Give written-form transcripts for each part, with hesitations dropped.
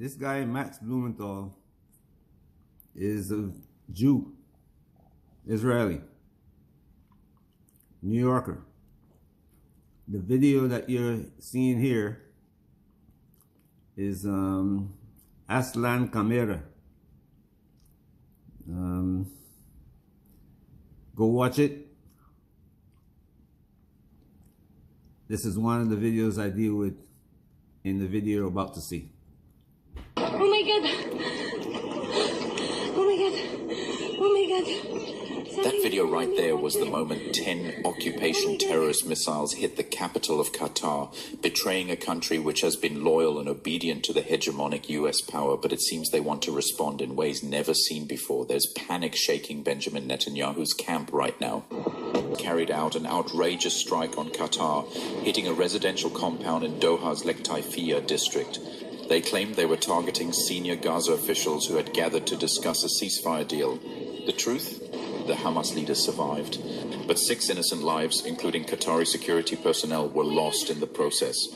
This guy, Max Blumenthal, is a Jew, Israeli, New Yorker. The video that you're seeing here is Aslan Kamera. Go watch it. This is one of the videos I deal with in the video you're about to see. Oh my God. Oh my God. Oh my God. That video right there was the moment 10 occupation terrorist missiles hit the capital of Qatar, betraying a country which has been loyal and obedient to the hegemonic US power, but it seems they want to respond in ways never seen before. There's panic shaking Benjamin Netanyahu's camp right now. Carried out an outrageous strike on Qatar, hitting a residential compound in Doha's Lek Taifiya district. They claimed they were targeting senior Gaza officials who had gathered to discuss a ceasefire deal. The truth? The Hamas leaders survived, but 6 innocent lives, including Qatari security personnel, were lost in the process.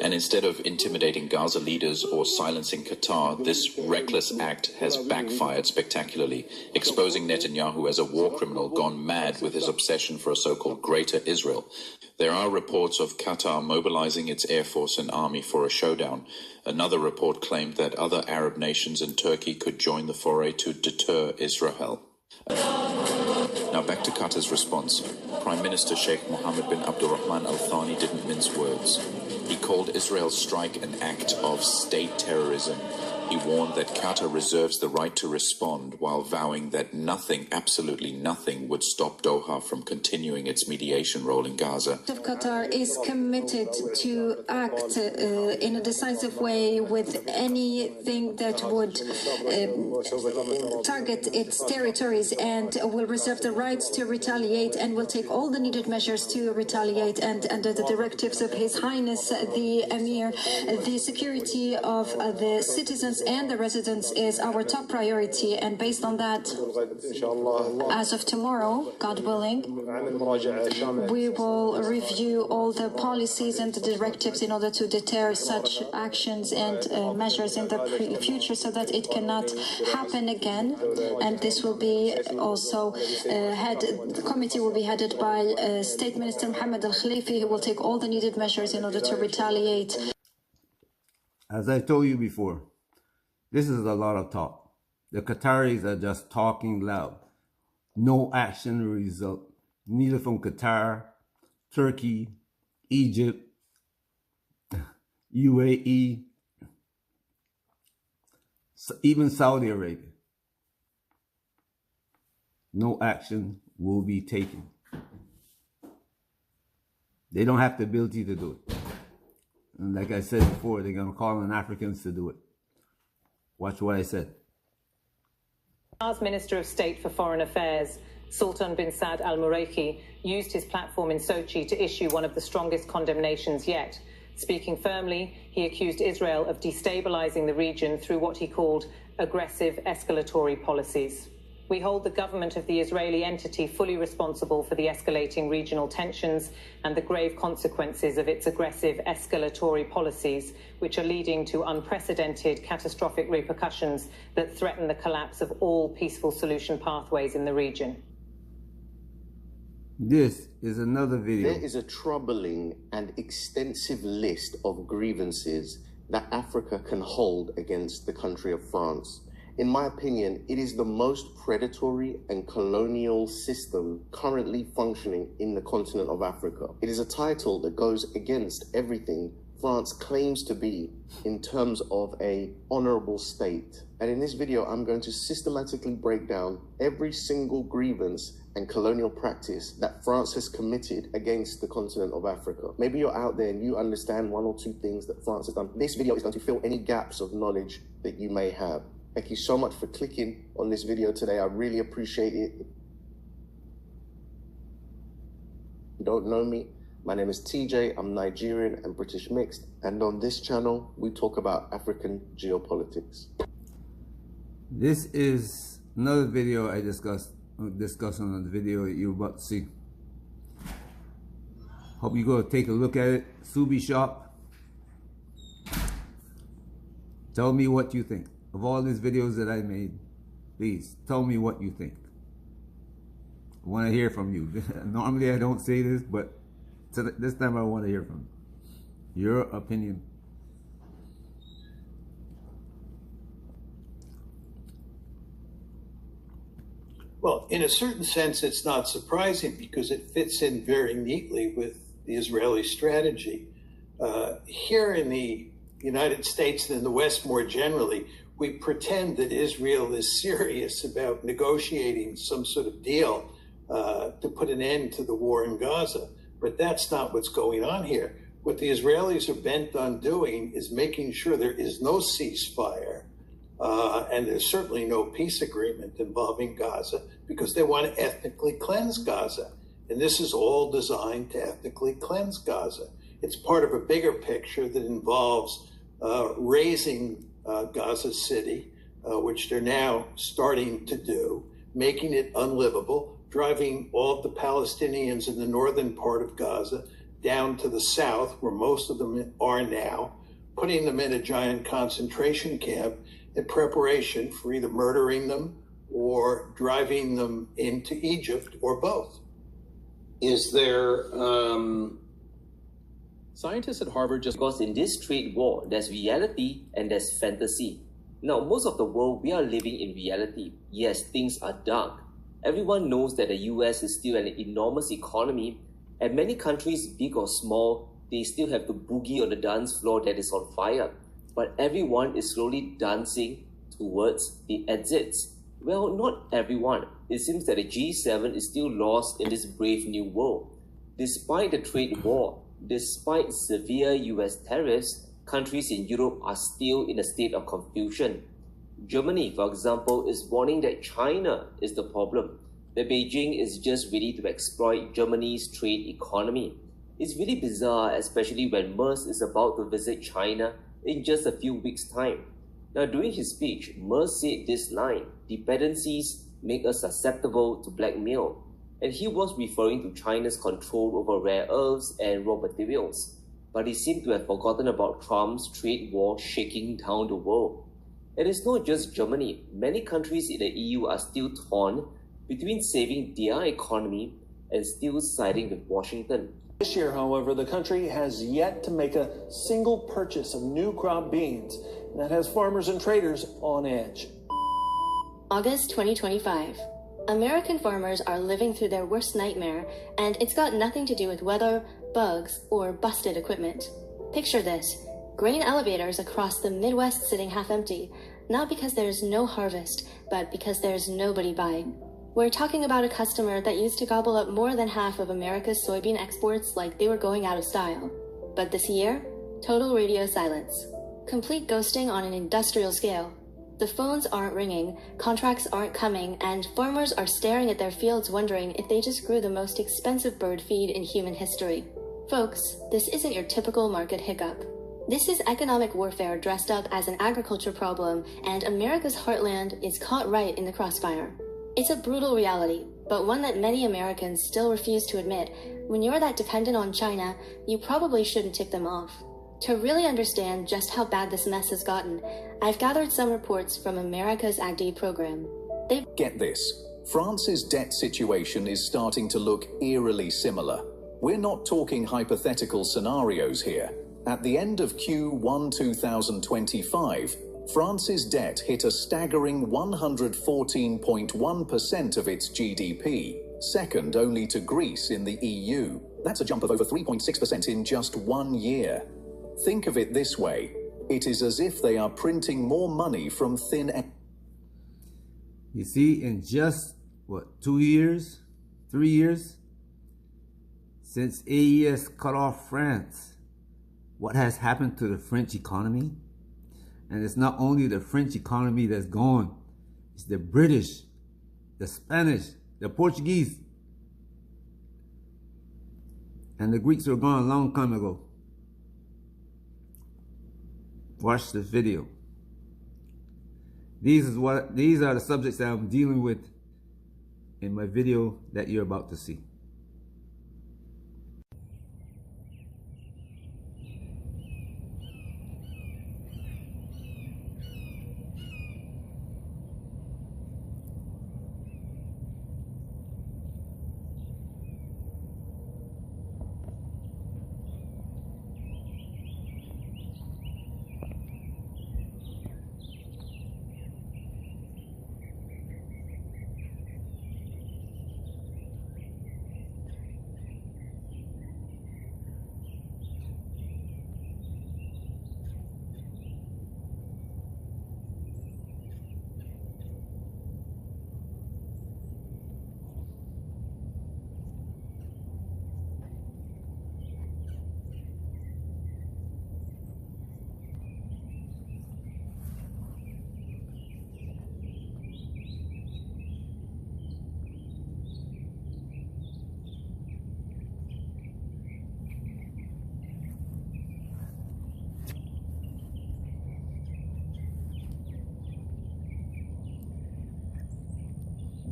And instead of intimidating Gaza leaders or silencing Qatar, this reckless act has backfired spectacularly, exposing Netanyahu as a war criminal gone mad with his obsession for a so-called Greater Israel. There are reports of Qatar mobilizing its air force and army for a showdown. Another report claimed that other Arab nations and Turkey could join the foray to deter Israel. Now back to Qatar's response. Prime Minister Sheikh Mohammed bin Abdulrahman Al Thani didn't mince words. He called Israel's strike an act of state terrorism. He warned that Qatar reserves the right to respond, while vowing that nothing, absolutely nothing, would stop Doha from continuing its mediation role in Gaza. Qatar is committed to act in a decisive way with anything that would target its territories, and will reserve the right to retaliate, and will take all the needed measures to retaliate. And under the directives of His Highness the Emir, the security of the citizens and the residents is our top priority, and based on that, as of tomorrow, God willing, we will review all the policies and the directives in order to deter such actions and measures in the future, so that it cannot happen again. And this will be also the committee will be headed by State Minister Mohammed Al Khalifi, who will take all the needed measures in order to retaliate. As I told you before, this is a lot of talk. The Qataris are just talking loud. No action result. Neither from Qatar, Turkey, Egypt, UAE, even Saudi Arabia. No action will be taken. They don't have the ability to do it. And like I said before, they're going to call on Africans to do it. Watch what I said. Qatar's Minister of State for Foreign Affairs, Sultan bin Saad Al Muraiki, used his platform in Sochi to issue one of the strongest condemnations yet. Speaking firmly, he accused Israel of destabilizing the region through what he called aggressive escalatory policies. We hold the government of the Israeli entity fully responsible for the escalating regional tensions and the grave consequences of its aggressive escalatory policies, which are leading to unprecedented catastrophic repercussions that threaten the collapse of all peaceful solution pathways in the region. This is another video. There is a troubling and extensive list of grievances that Africa can hold against the country of France. In my opinion, it is the most predatory and colonial system currently functioning in the continent of Africa. It is a title that goes against everything France claims to be in terms of an honorable state. And in this video, I'm going to systematically break down every single grievance and colonial practice that France has committed against the continent of Africa. Maybe you're out there and you understand 1 or 2 things that France has done. This video is going to fill any gaps of knowledge that you may have. Thank you so much for clicking on this video today. I really appreciate it. If you don't know me, my name is TJ. I'm Nigerian and British mixed. And on this channel, we talk about African geopolitics. This is another video I discussed on the video you're about to see. Hope you go take a look at it. Subi Shop. Tell me what you think. Of all these videos that I made, please tell me what you think. I want to hear from you. Normally I don't say this, but this time I want to hear from you. Your opinion. Well, in a certain sense, it's not surprising because it fits in very neatly with the Israeli strategy. Here in the United States and in the West more generally, we pretend that Israel is serious about negotiating some sort of deal to put an end to the war in Gaza. But that's not what's going on here. What the Israelis are bent on doing is making sure there is no ceasefire. And there's certainly no peace agreement involving Gaza because they want to ethnically cleanse Gaza. And this is all designed to ethnically cleanse Gaza. It's part of a bigger picture that involves raising Gaza City, which they're now starting to do, making it unlivable, driving all of the Palestinians in the northern part of Gaza down to the south, where most of them are now, putting them in a giant concentration camp in preparation for either murdering them or driving them into Egypt or both. Is there scientists at Harvard just because in this trade war, there's reality and there's fantasy. Now, most of the world, we are living in reality. Yes, things are dark. Everyone knows that the US is still an enormous economy, and many countries, big or small, they still have to boogie on the dance floor that is on fire. But everyone is slowly dancing towards the exits. Well, not everyone. It seems that the G7 is still lost in this brave new world. Despite the trade war, despite severe US tariffs, countries in Europe are still in a state of confusion. Germany, for example, is warning that China is the problem, that Beijing is just ready to exploit Germany's trade economy. It's really bizarre, especially when Merz is about to visit China in just a few weeks' time. Now, during his speech, Merz said this line, "Dependencies make us susceptible to blackmail." And he was referring to China's control over rare earths and raw materials. But he seemed to have forgotten about Trump's trade war shaking down the world. And it's not just Germany. Many countries in the EU are still torn between saving their economy and still siding with Washington. This year, however, the country has yet to make a single purchase of new crop beans, and that has farmers and traders on edge. August 2025. American farmers are living through their worst nightmare, and it's got nothing to do with weather, bugs, or busted equipment. Picture this: grain elevators across the Midwest sitting half empty, not because there's no harvest, but because there's nobody buying. We're talking about a customer that used to gobble up more than half of America's soybean exports like they were going out of style. But this year, total radio silence. Complete ghosting on an industrial scale. The phones aren't ringing, contracts aren't coming, and farmers are staring at their fields wondering if they just grew the most expensive bird feed in human history. Folks, this isn't your typical market hiccup. This is economic warfare dressed up as an agriculture problem, and America's heartland is caught right in the crossfire. It's a brutal reality, but one that many Americans still refuse to admit. When you're that dependent on China, you probably shouldn't tip them off. To really understand just how bad this mess has gotten, I've gathered some reports from America's AgD program. Get this. France's debt situation is starting to look eerily similar. We're not talking hypothetical scenarios here. At the end of Q1 2025, France's debt hit a staggering 114.1% of its GDP, second only to Greece in the EU. That's a jump of over 3.6% in just 1 year. Think of it this way. It is as if they are printing more money from thin air. You see, in just, 2 years, 3 years, since AES cut off France, what has happened to the French economy? And it's not only the French economy that's gone, it's the British, the Spanish, the Portuguese, and the Greeks were gone a long time ago. Watch the video. These are the subjects that I'm dealing with in my video that you're about to see.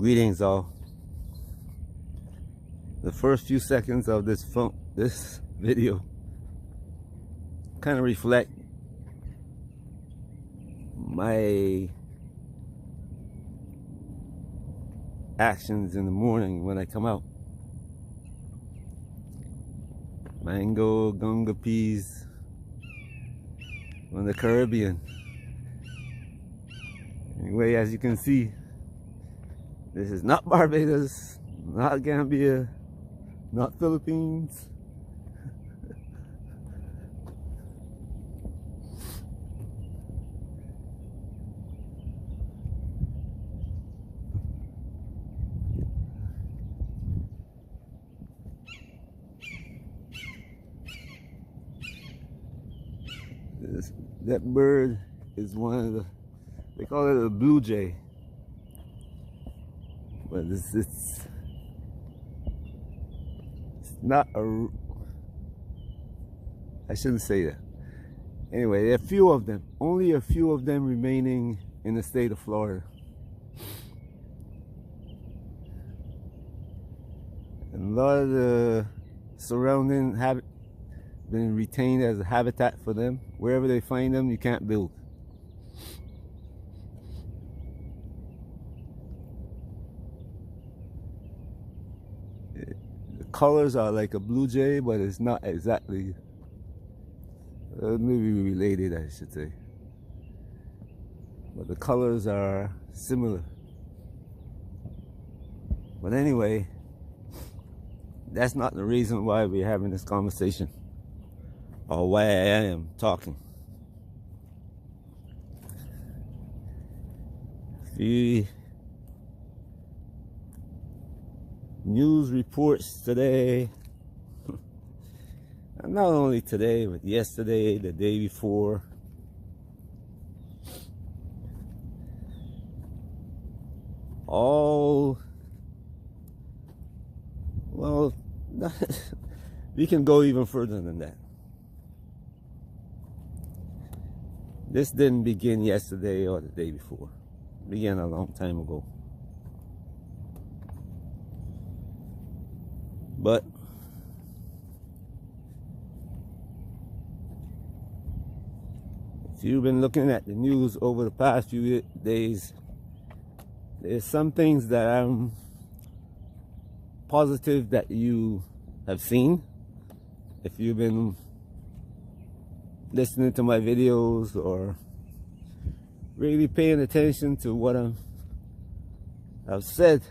Greetings all. The first few seconds of this video kind of reflect my actions in the morning when I come out. Mango, gunga peas from the Caribbean. Anyway, as you can see, this is not Barbados, not Gambia, not Philippines. That bird is one of the, they call it a blue jay, but it's not a, I shouldn't say that. Anyway, there are a few of them, only a few of them remaining in the state of Florida. And a lot of the surrounding have been retained as a habitat for them. Wherever they find them, you can't build. The colors are like a blue jay, but it's not exactly, maybe related, I should say. But the colors are similar. But anyway, that's not the reason why we're having this conversation, or why I am talking. The news reports today, and not only today, but yesterday, the day before, all, well, we can go even further than that. This didn't begin yesterday or the day before. It began a long time ago. But if you've been looking at the news over the past few days, there's some things that I'm positive that you have seen. If you've been listening to my videos or really paying attention to what I've said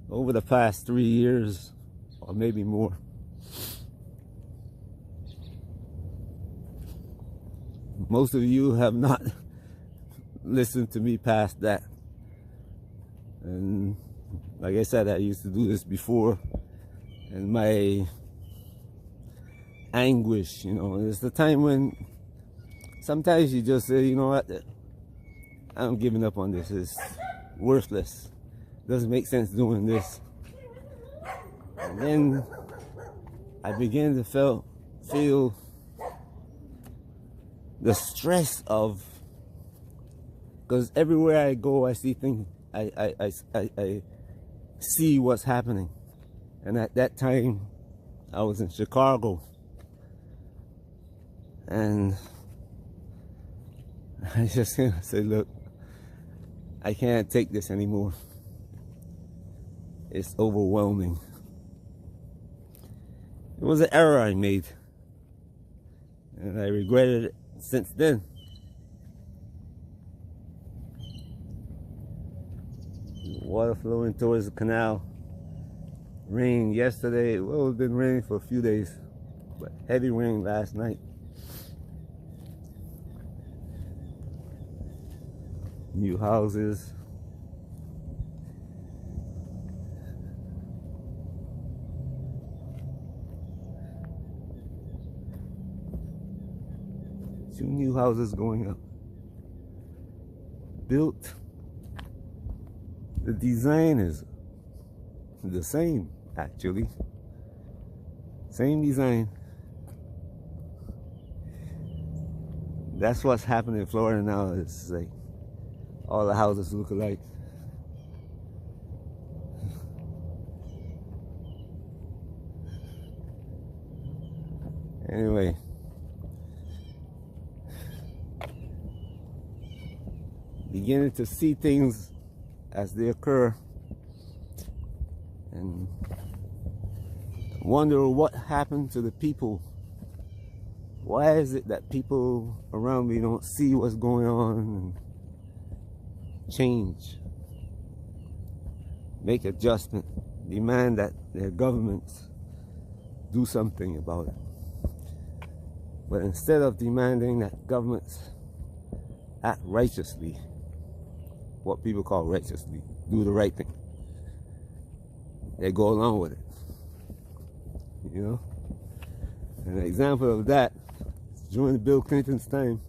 over the past 3 years, or maybe more. Most of you have not listened to me past that. And like I said, I used to do this before, and my anguish, you know, it's the time when sometimes you just say, you know what, I'm giving up on this, it's worthless, doesn't make sense doing this. And then I began to feel the stress of, because everywhere I go I see things, I see what's happening. And at that time I was in Chicago, and I just said, look, I can't take this anymore. It's overwhelming. It was an error I made, and I regretted it since then. Water flowing towards the canal. Rain yesterday. Well, it's been raining for a few days, but heavy rain last night. New houses. Two new houses going up. Built. The design is the same, actually. Same design. That's what's happening in Florida now. It's like all the houses look alike. Anyway, beginning to see things as they occur and wonder what happened to the people. Why is it that people around me don't see what's going on and change, make adjustment, demand that their governments do something about it? But instead of demanding that governments act righteously, what people call righteously, do the right thing, they go along with it. You know? An example of that is during Bill Clinton's time,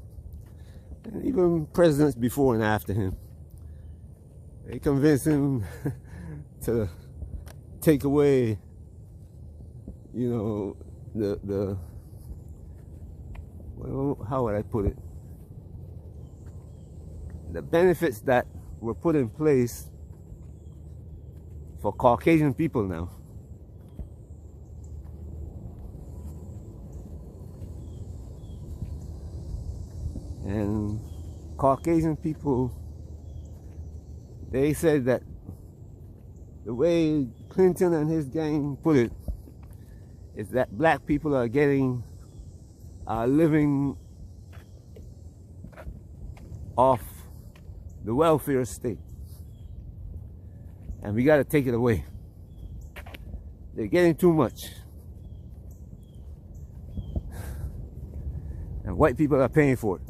and even presidents before and after him, they convinced him to take away, you know, the well, how would I put it? The benefits that were put in place for Caucasian people now. And Caucasian people, they said that the way Clinton and his gang put it is that black people are living off the welfare state, and we got to take it away. They're getting too much, and white people are paying for it.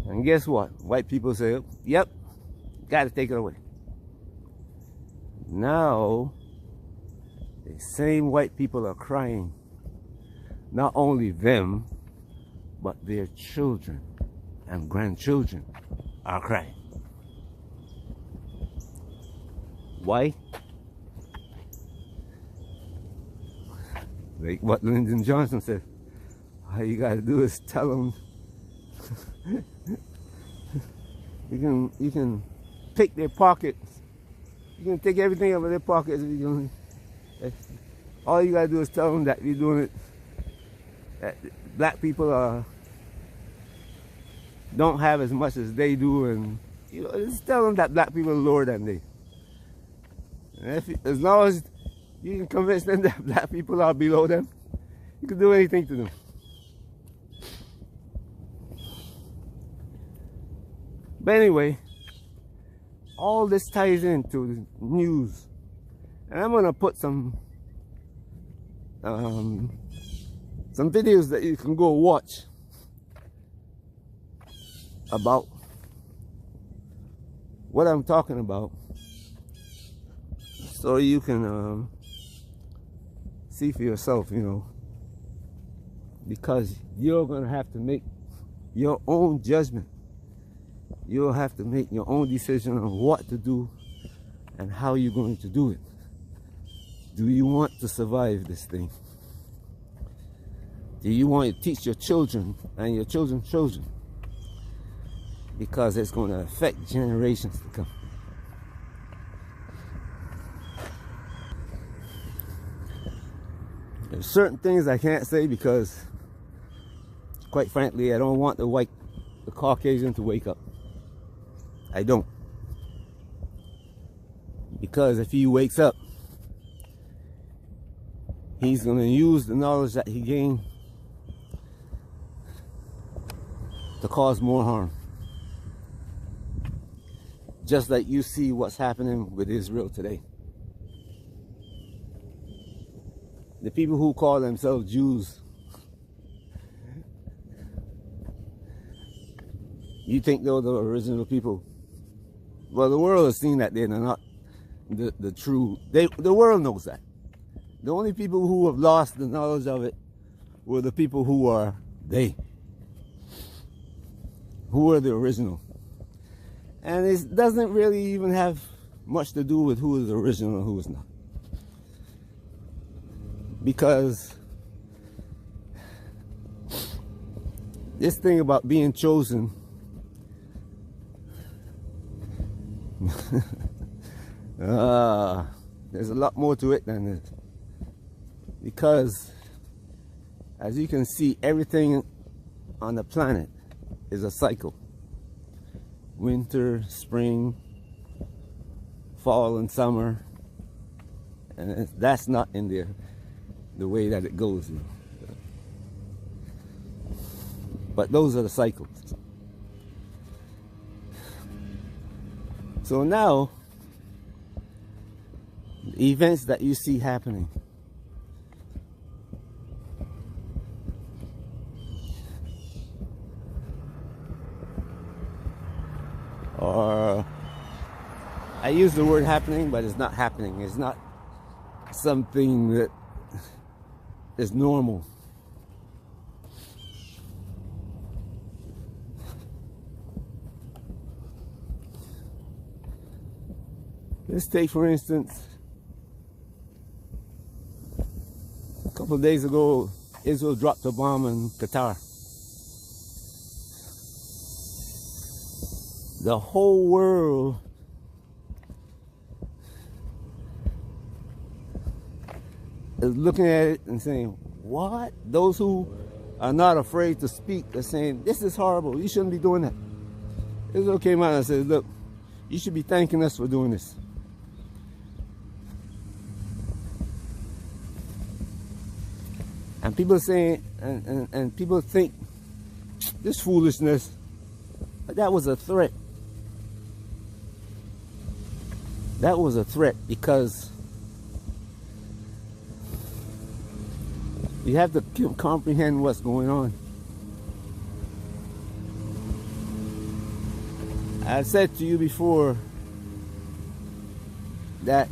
And guess what? White people say, yep, got to take it away. Now, the same white people are crying. Not only them, but their children and grandchildren are crying. Why? Like what Lyndon Johnson said, all you gotta do is tell them you can pick their pockets. You can take everything out of their pockets. All you gotta do is tell them that you're doing it. That black people don't have as much as they do, and you know, just tell them that black people are lower than they. And as long as you can convince them that black people are below them, you can do anything to them. But anyway, all this ties into the news, and I'm gonna put some videos that you can go watch about what I'm talking about, so you can see for yourself, you know, because you're gonna have to make your own judgment. You'll have to make your own decision on what to do and how you're going to do it. Do you want to survive this thing? Do you want to teach your children and your children's children? Because it's going to affect generations to come. There's certain things I can't say because, quite frankly, I don't want the Caucasian to wake up. I don't. Because if he wakes up, he's going to use the knowledge that he gained to cause more harm. Just like you see what's happening with Israel today. The people who call themselves Jews, you think they're the original people? Well, the world has seen that they're not the true. The world knows that. The only people who have lost the knowledge of it were the people who are who are the original. And it doesn't really even have much to do with who is original and who is not. Because this thing about being chosen, there's a lot more to it than this. Because as you can see, everything on the planet is a cycle. Winter, spring, fall and summer. And that's not in there the way that it goes. But those are the cycles. So now, the events that you see happening are, I use the word happening, but it's not happening. It's not something that is normal. Let's take, for instance, a couple of days ago, Israel dropped a bomb in Qatar. The whole world is looking at it and saying, what? Those who are not afraid to speak are saying, this is horrible, you shouldn't be doing that. Israel came out and said, look, you should be thanking us for doing this. And people are saying, and people think this foolishness, but that was a threat. That was a threat because you have to comprehend what's going on. I've said to you before that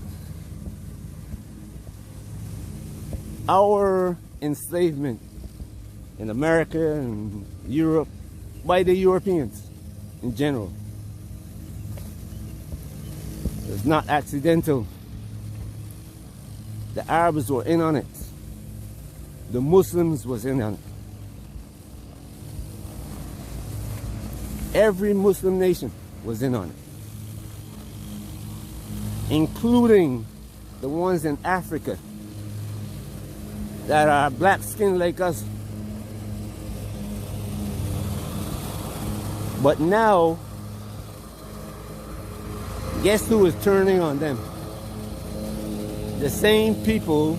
our enslavement in America and Europe by the Europeans in general is not accidental. The Arabs were in on it. The Muslims was in on it. Every Muslim nation was in on it, including the ones in Africa that are black skinned like us. But now, guess who is turning on them? The same people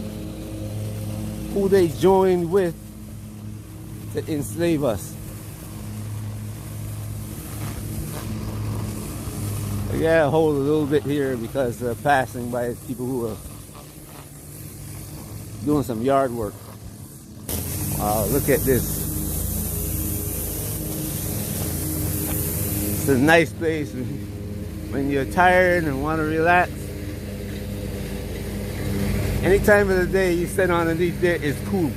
who they joined with to enslave us. I gotta hold a little bit here because they're passing by people who are doing some yard work. Wow, look at this. It's a nice place when you're tired and want to relax. Any time of the day you sit underneath there, it's cool.